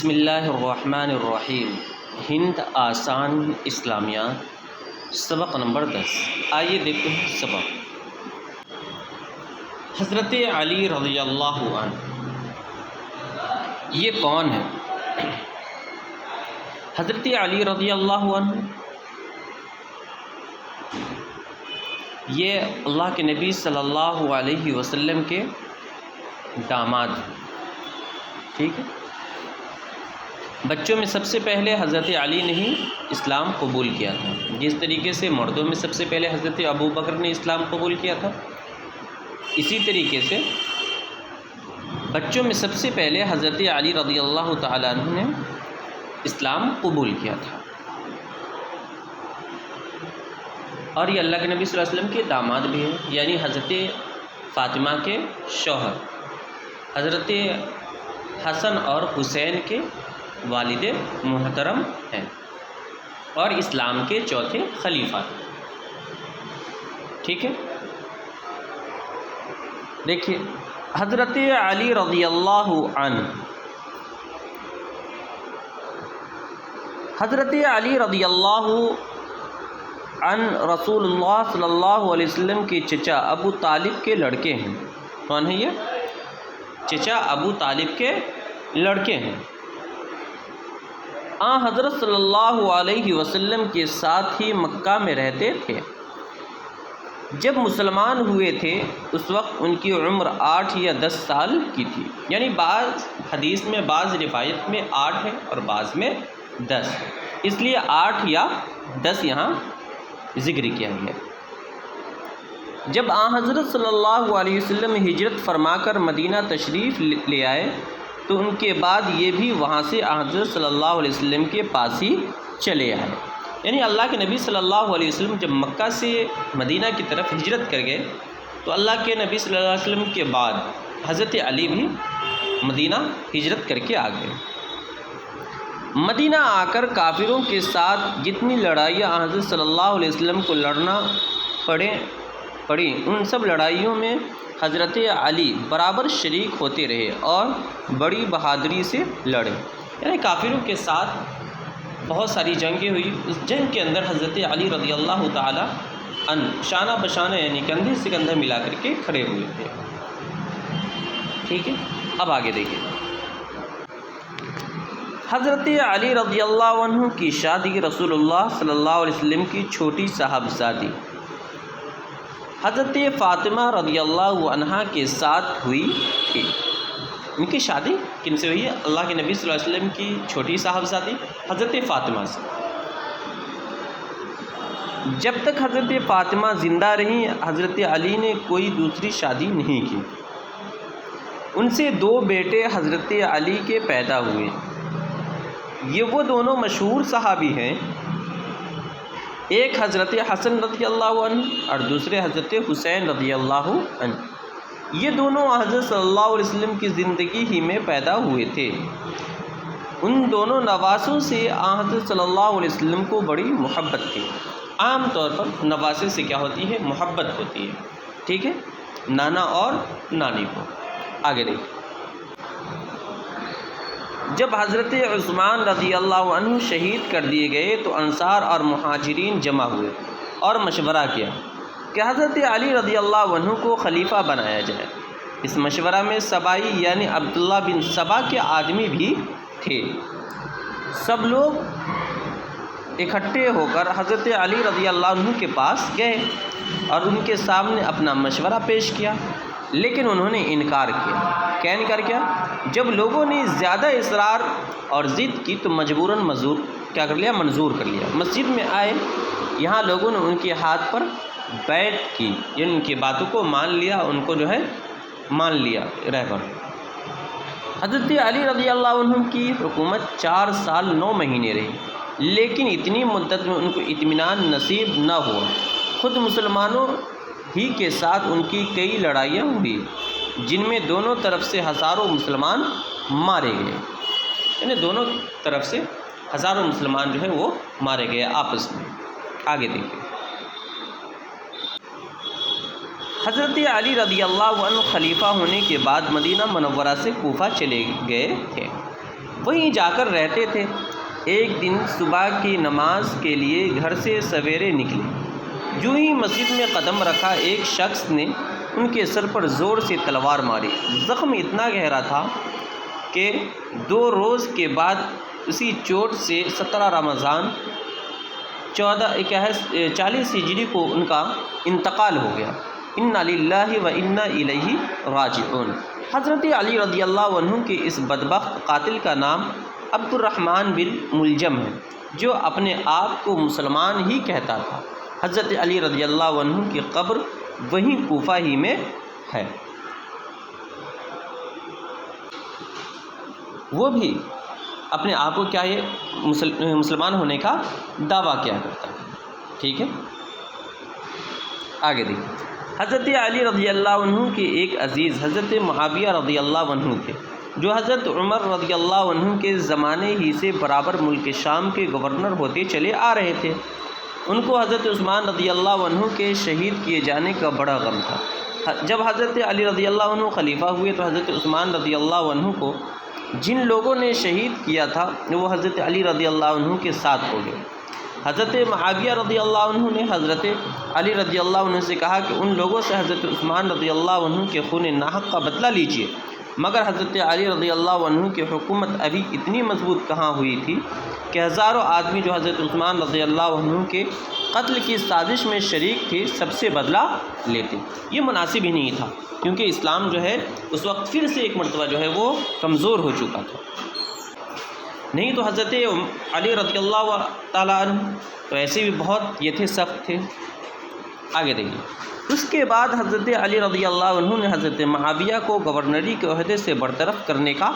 بسم اللہ الرحمن الرحیم۔ ہند آسان اسلامیات، سبق نمبر 10۔ آئیے دیکھتے ہیں سبق۔ حضرت علی رضی اللہ عنہ یہ کون ہے؟ حضرت علی رضی اللہ عنہ یہ اللہ کے نبی صلی اللہ علیہ وسلم کے داماد ہیں، ٹھیک ہے۔ بچوں میں سب سے پہلے حضرت علی نے ہی اسلام قبول کیا تھا، جس طریقے سے مردوں میں سب سے پہلے حضرت ابو بکر نے اسلام قبول کیا تھا، اسی طریقے سے بچوں میں سب سے پہلے حضرت علی رضی اللہ تعالیٰ عنہ نے اسلام قبول کیا تھا، اور یہ اللہ کے نبی صلی اللہ علیہ وسلم کے داماد بھی ہیں، یعنی حضرت فاطمہ کے شوہر، حضرت حسن اور حسین کے والد محترم ہیں، اور اسلام کے چوتھے خلیفہ ہیں، ٹھیک ہے۔ دیکھیے حضرت علی رضی اللہ عنہ، حضرت علی رضی اللہ عنہ رسول اللہ صلی اللہ علیہ وسلم کے چچا ابو طالب کے لڑکے ہیں۔ کون ہیں یہ؟ چچا ابو طالب کے لڑکے ہیں۔ حضرت صلی اللہ علیہ وسلم کے ساتھ ہی مکہ میں رہتے تھے۔ جب مسلمان ہوئے تھے اس وقت ان کی عمر 8 یا 10 سال کی تھی، یعنی بعض حدیث میں، بعض روایت میں 8 ہے اور بعض میں 10، اس لیے 8 یا 10 یہاں ذکر کیا گیا۔ جب حضرت صلی اللہ علیہ وسلم ہجرت فرما کر مدینہ تشریف لے آئے تو ان کے بعد یہ بھی وہاں سے حضرت صلی اللہ علیہ وسلم کے پاس ہی چلے آئے، یعنی اللہ کے نبی صلی اللہ علیہ وسلم جب مکہ سے مدینہ کی طرف ہجرت کر گئے تو اللہ کے نبی صلی اللہ علیہ وسلم کے بعد حضرت علی بھی مدینہ ہجرت کر کے آ گئے۔ مدینہ آ کر کافروں کے ساتھ جتنی لڑائیاں حضرت صلی اللہ علیہ وسلم کو لڑنا پڑی، ان سب لڑائیوں میں حضرت علی برابر شریک ہوتے رہے اور بڑی بہادری سے لڑے، یعنی کافروں کے ساتھ بہت ساری جنگیں ہوئی، اس جنگ کے اندر حضرت علی رضی اللہ تعالی عنہ شانہ بشانہ یعنی کندھے سے کندھا ملا کر کے کھڑے ہوئے تھے، ٹھیک ہے۔ اب آگے دیکھیں، حضرت علی رضی اللہ عنہ کی شادی رسول اللہ صلی اللہ علیہ وسلم کی چھوٹی صاحبزادی حضرت فاطمہ رضی اللہ عنہا کے ساتھ ہوئی تھی۔ ان کی شادی کن سے ہوئی ہے؟ اللہ کے نبی صلی اللہ علیہ وسلم کی چھوٹی صاحبزادی حضرت فاطمہ سے۔ جب تک حضرت فاطمہ زندہ رہیں حضرت علی نے کوئی دوسری شادی نہیں کی۔ ان سے 2 بیٹے حضرت علی کے پیدا ہوئے، یہ وہ دونوں مشہور صحابی ہیں، ایک حضرت حسن رضی اللہ عنہ اور دوسرے حضرت حسین رضی اللہ عنہ۔ یہ دونوں حضرت صلی اللہ علیہ وسلم کی زندگی ہی میں پیدا ہوئے تھے۔ ان دونوں نواسوں سے حضرت صلی اللہ علیہ وسلم کو بڑی محبت تھی۔ عام طور پر نواسے سے کیا ہوتی ہے؟ محبت ہوتی ہے، ٹھیک ہے، نانا اور نانی کو۔ آگے دیکھیں، جب حضرت عثمان رضی اللہ عنہ شہید کر دیے گئے تو انصار اور مہاجرین جمع ہوئے اور مشورہ کیا کہ حضرت علی رضی اللہ عنہ کو خلیفہ بنایا جائے۔ اس مشورہ میں سبائی یعنی عبداللہ بن سبا کے آدمی بھی تھے۔ سب لوگ اکٹھے ہو کر حضرت علی رضی اللہ عنہ کے پاس گئے اور ان کے سامنے اپنا مشورہ پیش کیا، لیکن انہوں نے انکار کیا۔ کیا انکار کیا؟ جب لوگوں نے زیادہ اصرار اور ضد کی تو مجبوراً منظور کر لیا۔ مسجد میں آئے، یہاں لوگوں نے ان کے ہاتھ پر بیعت کی، یعنی ان کی باتوں کو مان لیا، ان کو مان لیا رہ کر۔ حضرت علی رضی اللہ عنہ کی حکومت 4 سال 9 مہینے رہی، لیکن اتنی مدت میں ان کو اطمینان نصیب نہ ہوا۔ خود مسلمانوں ہی کے ساتھ ان کی کئی لڑائیاں ہوئی جن میں دونوں طرف سے ہزاروں مسلمان مارے گئے، یعنی دونوں طرف سے ہزاروں مسلمان جو ہے وہ مارے گئے آپس میں۔ آگے دیکھیں، حضرت علی رضی اللہ عنہ خلیفہ ہونے کے بعد مدینہ منورہ سے کوفہ چلے گئے تھے۔ وہیں جا کر رہتے تھے۔ ایک دن صبح کی نماز کے لیے گھر سے سویرے نکلے، جو ہی مسجد میں قدم رکھا ایک شخص نے ان کے سر پر زور سے تلوار ماری۔ زخم اتنا گہرا تھا کہ 2 روز کے بعد اسی چوٹ سے 17 رمضان 40 ہجری کو ان کا انتقال ہو گیا۔ انا للہ و انا الیہ راجعون۔ حضرت علی رضی اللہ عنہ کے اس بدبخت قاتل کا نام عبد الرحمن بن ملجم ہے، جو اپنے آپ کو مسلمان ہی کہتا تھا۔ حضرت علی رضی اللہ عنہ کی قبر وہیں کوفہ ہی میں ہے۔ وہ بھی اپنے آپ کو کیا یہ مسلمان ہونے کا دعویٰ کیا کرتا ہے۔ ٹھیک ہے، آگے دیکھیں۔ حضرت علی رضی اللہ عنہ کے ایک عزیز حضرت معاویہ رضی اللہ عنہ تھے، جو حضرت عمر رضی اللہ عنہ کے زمانے ہی سے برابر ملک شام کے گورنر ہوتے چلے آ رہے تھے۔ ان کو حضرت عثمان رضی اللہ عنہ کے شہید کیے جانے کا بڑا غم تھا۔ جب حضرت علی رضی اللہ عنہ خلیفہ ہوئے تو حضرت عثمان رضی اللہ عنہ کو جن لوگوں نے شہید کیا تھا وہ حضرت علی رضی اللہ عنہ کے ساتھ ہو گئے۔ حضرت معاویہ رضی اللہ عنہ نے حضرت علی رضی اللہ عنہ سے کہا کہ ان لوگوں سے حضرت عثمان رضی اللہ عنہ کے خون ناحق کا بدلہ لیجیے، مگر حضرت علی رضی اللہ عنہ کی حکومت ابھی اتنی مضبوط کہاں ہوئی تھی کہ ہزاروں آدمی جو حضرت عثمان رضی اللہ عنہ کے قتل کی سازش میں شریک تھے سب سے بدلہ لیتے۔ یہ مناسب ہی نہیں تھا، کیونکہ اسلام جو ہے اس وقت پھر سے ایک مرتبہ جو ہے وہ کمزور ہو چکا تھا۔ نہیں تو حضرت علی رضی اللہ تعالیٰ عنہ تو ایسے بھی بہت یہ تھے، سخت تھے۔ آگے دیکھیے، اس کے بعد حضرت علی رضی اللہ عنہ نے حضرت معاویہ کو گورنری کے عہدے سے برطرف کرنے کا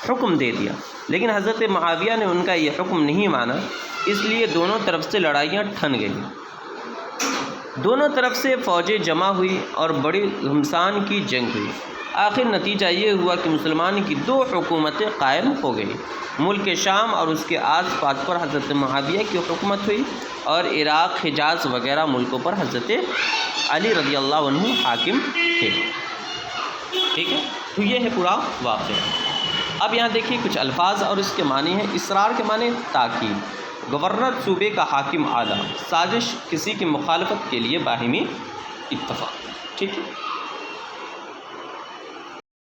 حکم دے دیا، لیکن حضرت معاویہ نے ان کا یہ حکم نہیں مانا، اس لیے دونوں طرف سے لڑائیاں ٹھن گئیں۔ دونوں طرف سے فوجیں جمع ہوئی اور بڑی گھمسان کی جنگ ہوئی۔ آخر نتیجہ یہ ہوا کہ مسلمان کی 2 حکومتیں قائم ہو گئی۔ ملک شام اور اس کے آس پاس پر حضرت معاویہ کی حکومت ہوئی اور عراق، حجاز وغیرہ ملکوں پر حضرت علی رضی اللہ عنہ حاکم تھے۔ ٹھیک ہے، تو یہ ہے پورا واقعہ۔ اب یہاں دیکھیے کچھ الفاظ اور اس کے معنی ہیں۔ اسرار کے معنی تاکید، گورنر صوبے کا حاکم اعلیٰ، سازش کسی کی مخالفت کے لیے باہمی اتفاق۔ ٹھیک ہے۔